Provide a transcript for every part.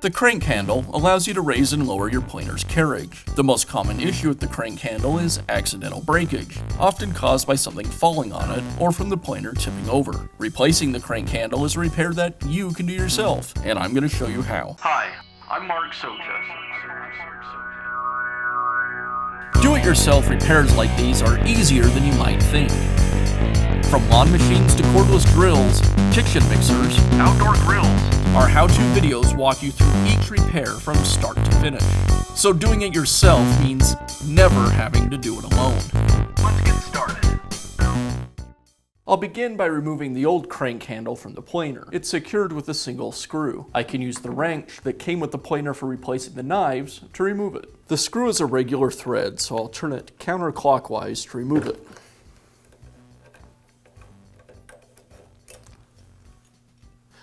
The crank handle allows you to raise and lower your planer's carriage. The most common issue with the crank handle is accidental breakage, often caused by something falling on it or from the planer tipping over. Replacing the crank handle is a repair that you can do yourself, and I'm going to show you how. Hi, I'm Mark Socha. Do-it-yourself repairs like these are easier than you might think. From lawn machines to cordless drills, kitchen mixers, Outdoor grills. our how-to videos walk you through each repair from start to finish. So doing it yourself means never having to do it alone. Let's get started. I'll begin by removing the old crank handle from the planer. It's secured with a single screw. I can use the wrench that came with the planer for replacing the knives to remove it. The screw is a regular thread, so I'll turn it counterclockwise to remove it.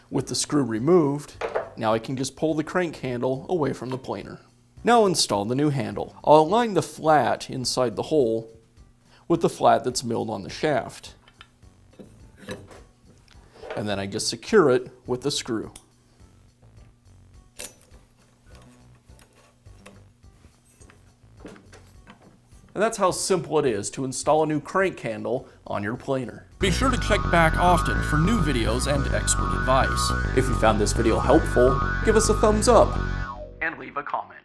With the screw removed, now I can just pull the crank handle away from the planer. Now I'll install the new handle. I'll align the flat inside the hole with the flat that's milled on the shaft. And then I just secure it with the screw. And that's how simple it is to install a new crank handle on your planer. Be sure to check back often for new videos and expert advice. If you found this video helpful, give us a thumbs up And leave a comment.